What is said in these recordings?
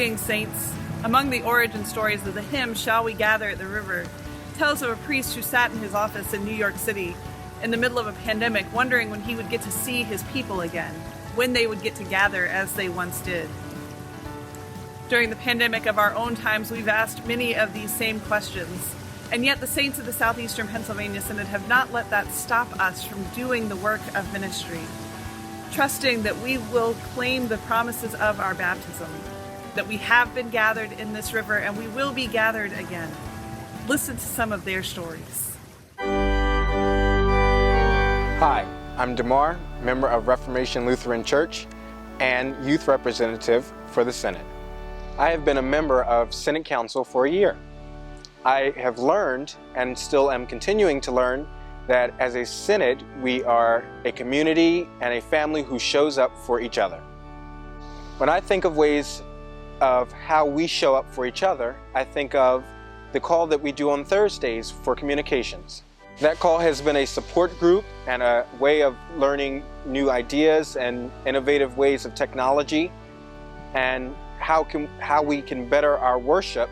Living Saints. Among the origin stories of the hymn, Shall We Gather at the River, tells of a priest who sat in his office in New York City in the middle of a pandemic, wondering when he would get to see his people again, when they would get to gather as they once did. During the pandemic of our own times, we've asked many of these same questions, and yet the saints of the Southeastern Pennsylvania Synod have not let that stop us from doing the work of ministry, trusting that we will claim the promises of our baptism, that we have been gathered in this river and we will be gathered again. Listen to some of their stories. Hi, I'm Damar, member of Reformation Lutheran Church and youth representative for the Synod. I have been a member of Synod Council for a year. I have learned, and still am continuing to learn, that as a Synod, we are a community and a family who shows up for each other. When I think of ways of how we show up for each other, I think of the call that we do on Thursdays for communications. That call has been a support group and a way of learning new ideas and innovative ways of technology and how we can better our worship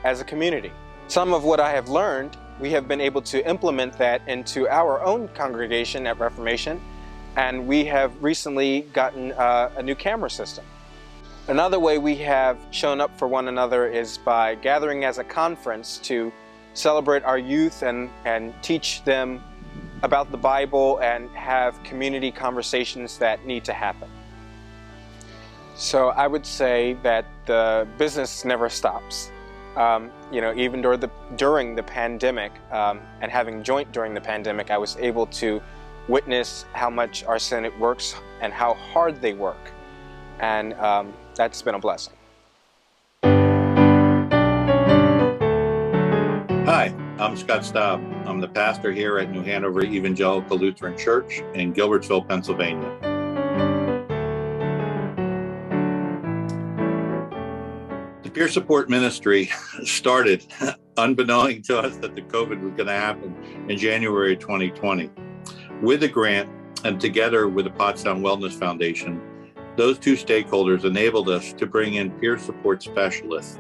as a community. Some of what I have learned, we have been able to implement that into our own congregation at Reformation, and we have recently gotten a new camera system. Another way we have shown up for one another is by gathering as a conference to celebrate our youth and teach them about the Bible and have community conversations that need to happen. So I would say that the business never stops. Even during the pandemic and having joined during the pandemic, I was able to witness how much our Synod works and how hard they work. And that's been a blessing. Hi, I'm Scott Staub. I'm the pastor here at New Hanover Evangelical Lutheran Church in Gilbertsville, Pennsylvania. The peer support ministry started unbeknown to us that the COVID was going to happen in January 2020. With a grant and together with the Pottstown Wellness Foundation, those two stakeholders enabled us to bring in peer support specialists.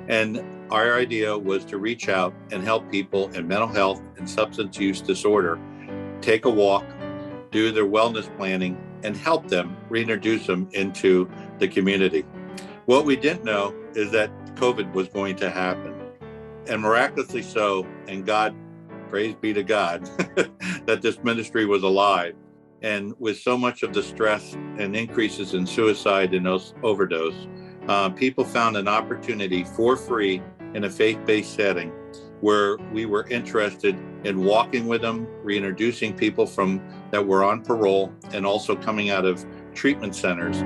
And our idea was to reach out and help people in mental health and substance use disorder take a walk, do their wellness planning, and help them reintroduce them into the community. What we didn't know is that COVID was going to happen. And miraculously so, and God, praise be to God, that this ministry was alive. And with so much of the stress and increases in suicide and overdose, people found an opportunity for free in a faith-based setting where we were interested in walking with them, reintroducing people that were on parole, and also coming out of treatment centers.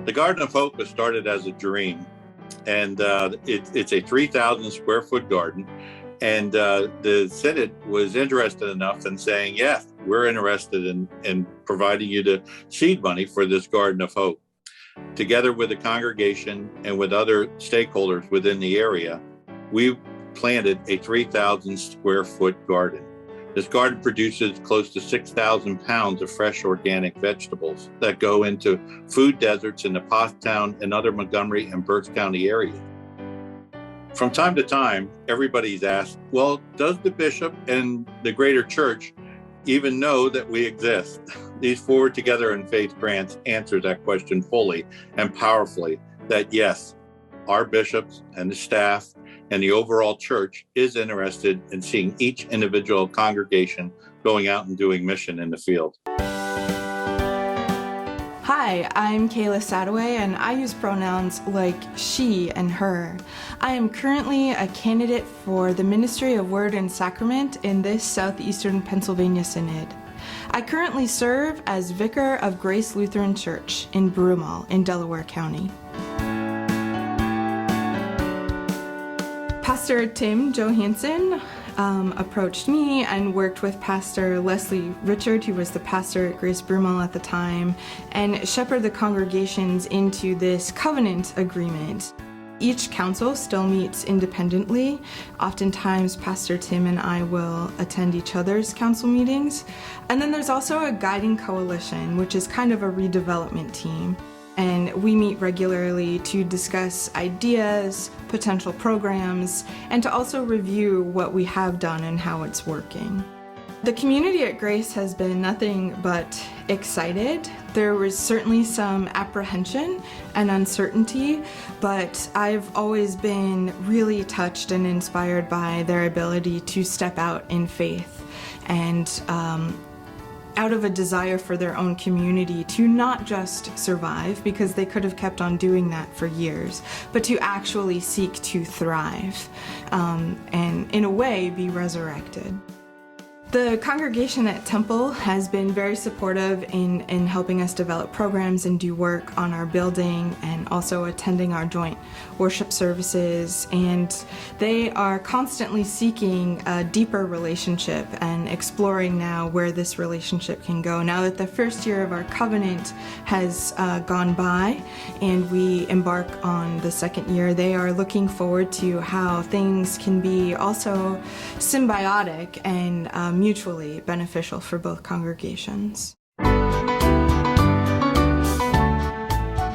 The Garden of Hope was started as a dream, and it's a 3,000 square foot garden. And the Synod was interested enough in saying, yes, we're interested in providing you the seed money for this Garden of Hope. Together with the congregation and with other stakeholders within the area, we planted a 3,000 square foot garden. This garden produces close to 6,000 pounds of fresh organic vegetables that go into food deserts in the Pottstown and other Montgomery and Berks County areas. From time to time, everybody's asked, well, does the bishop and the greater church even know that we exist? These Forward Together in Faith grants answer that question fully and powerfully, that yes, our bishops and the staff and the overall church is interested in seeing each individual congregation going out and doing mission in the field. Hi, I'm Kayla Sadowy, and I use pronouns like she and her. I am currently a candidate for the Ministry of Word and Sacrament in this Southeastern Pennsylvania Synod. I currently serve as Vicar of Grace Lutheran Church in Broomall in Delaware County. Pastor Tim Johansson approached me and worked with Pastor Leslie Richard, who was the pastor at Grace Broomall at the time, and shepherded the congregations into this covenant agreement. each council still meets independently. Oftentimes, Pastor Tim and I will attend each other's council meetings. And then there's also a guiding coalition, which is kind of a redevelopment team. And we meet regularly to discuss ideas, potential programs, and to also review what we have done and how it's working. The community at Grace has been nothing but excited. There was certainly some apprehension and uncertainty, but I've always been really touched and inspired by their ability to step out in faith and out of a desire for their own community to not just survive, because they could have kept on doing that for years, but to actually seek to thrive and in a way be resurrected. The congregation at Temple has been very supportive in helping us develop programs and do work on our building and also attending our joint worship services. And they are constantly seeking a deeper relationship and exploring now where this relationship can go. Now that the first year of our covenant has gone by and we embark on the second year, they are looking forward to how things can be also symbiotic and mutually beneficial for both congregations.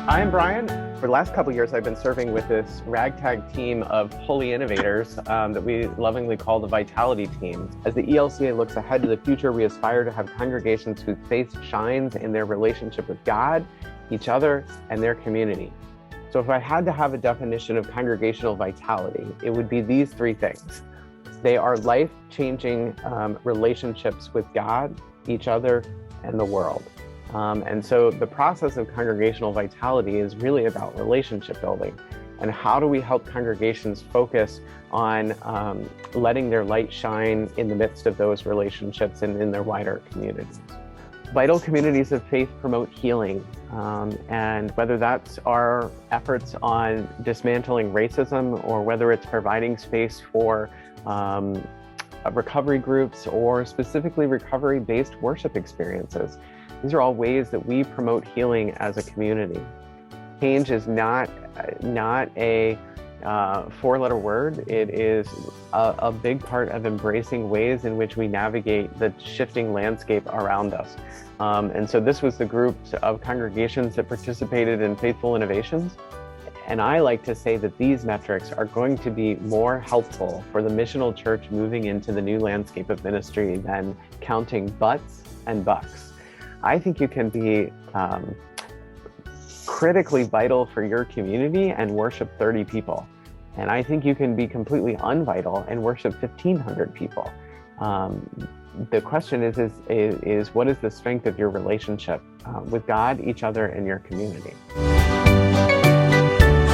I'm Bryan. For the last couple of years, I've been serving with this ragtag team of holy innovators that we lovingly call the Vitality Team. As the ELCA looks ahead to the future, we aspire to have congregations whose faith shines in their relationship with God, each other, and their community. So if I had to have a definition of congregational vitality, it would be these three things. They are life-changing relationships with God, each other, and the world. And so the process of congregational vitality is really about relationship building. And how do we help congregations focus on letting their light shine in the midst of those relationships and in their wider communities? Vital communities of faith promote healing. And whether that's our efforts on dismantling racism or whether it's providing space for recovery groups or specifically recovery-based worship experiences. These are all ways that we promote healing as a community. Change is not a four-letter word. It is a big part of embracing ways in which we navigate the shifting landscape around us. And so this was the group of congregations that participated in Faithful Innovations. And I like to say that these metrics are going to be more helpful for the missional church moving into the new landscape of ministry than counting butts and bucks. I think you can be critically vital for your community and worship 30 people. And I think you can be completely unvital and worship 1,500 people. The question is what is the strength of your relationship with God, each other, and your community?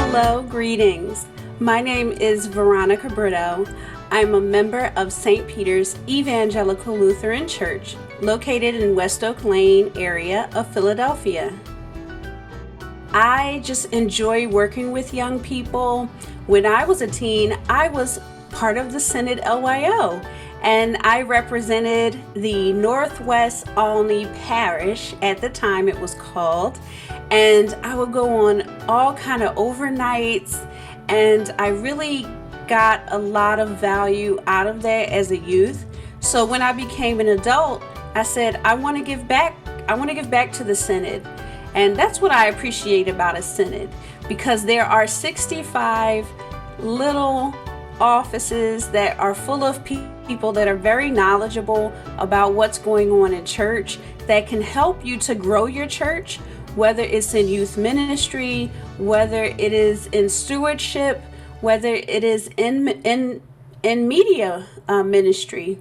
Hello, greetings. My name is Veronica Britto. I'm a member of St. Peter's Evangelical Lutheran Church, located in West Oak Lane area of Philadelphia. I just enjoy working with young people. When I was a teen, I was part of the Synod LYO, and I represented the Northwest Olney Parish, at the time it was called, and I would go on all kind of overnights, and I really got a lot of value out of that as a youth. So when I became an adult, I said, I want to give back to the Synod. And that's what I appreciate about a Synod, because there are 65 little offices that are full of people that are very knowledgeable about what's going on in church, that can help you to grow your church, whether it's in youth ministry, whether it is in stewardship, whether it is in media ministry.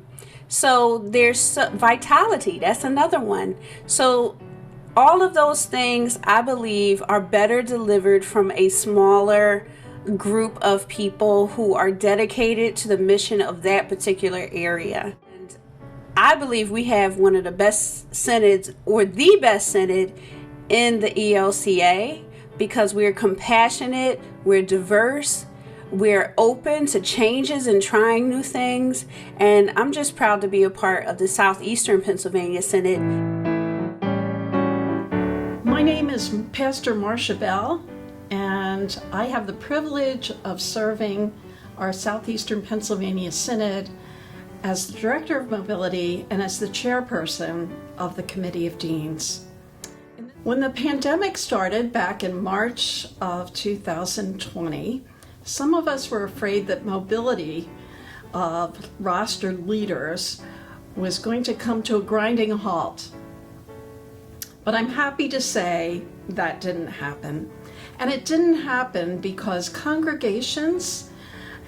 So there's vitality, that's another one. So all of those things, I believe, are better delivered from a smaller group of people who are dedicated to the mission of that particular area. And I believe we have one of the best synods, or the best synod, in the ELCA, because we're compassionate, we're diverse, we're open to changes and trying new things. And I'm just proud to be a part of the Southeastern Pennsylvania Synod. My name is Pastor Marcia Bell. and I have the privilege of serving our Southeastern Pennsylvania Synod as the Director of Mobility and as the Chairperson of the Committee of Deans. When the pandemic started back in March of 2020, some of us were afraid that mobility of rostered leaders was going to come to a grinding halt. But I'm happy to say that didn't happen. And it didn't happen because congregations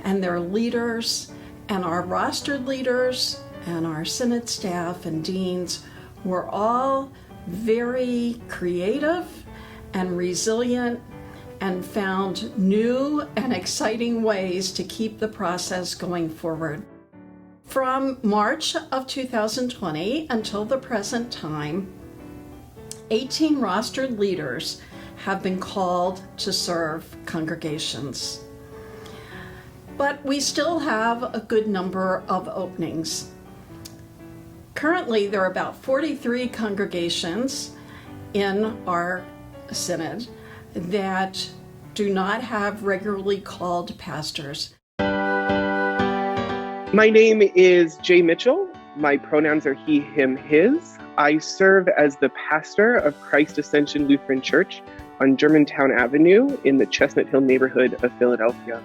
and their leaders and our rostered leaders and our synod staff and deans were all very creative and resilient and found new and exciting ways to keep the process going forward. From March of 2020 until the present time, 18 rostered leaders have been called to serve congregations. But we still have a good number of openings. Currently, there are about 43 congregations in our synod that do not have regularly called pastors. My name is Jay Mitchell. My pronouns are he, him, his. I serve as the pastor of Christ Ascension Lutheran Church on Germantown Avenue in the Chestnut Hill neighborhood of Philadelphia.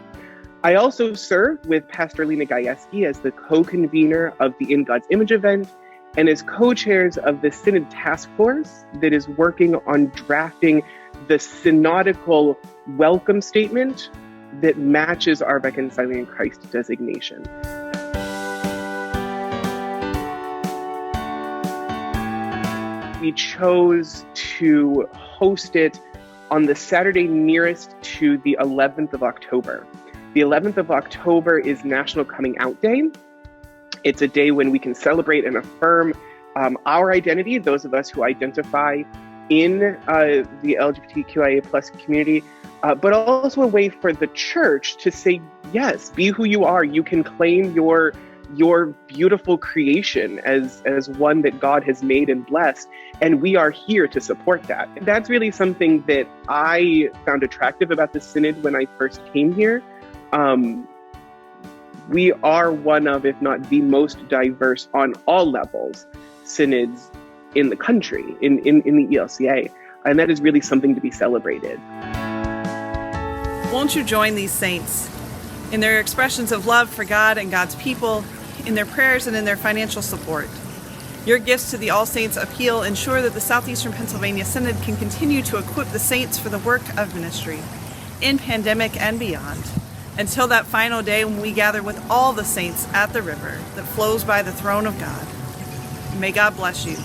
I also serve with Pastor Lena Gajewski as the co-convener of the In God's Image event and as co-chairs of the Synod Task Force that is working on drafting the synodical welcome statement that matches our Reconciling in Christ designation. We chose to host it on the Saturday nearest to the 11th of October. The 11th of October is National Coming Out Day. It's a day when we can celebrate and affirm our identity, those of us who identify in the LGBTQIA plus community, but also a way for the church to say, yes, be who you are. You can claim your beautiful creation as one that God has made and blessed, and we are here to support that. That's really something that I found attractive about the Synod when I first came here. We are one of, if not the most diverse on all levels, synods in the country, in the ELCA, and that is really something to be celebrated. Won't you join these saints in their expressions of love for God and God's people, in their prayers and in their financial support? Your gifts to the All Saints appeal ensure that the Southeastern Pennsylvania Synod can continue to equip the saints for the work of ministry in pandemic and beyond, until that final day when we gather with all the saints at the river that flows by the throne of God. May God bless you.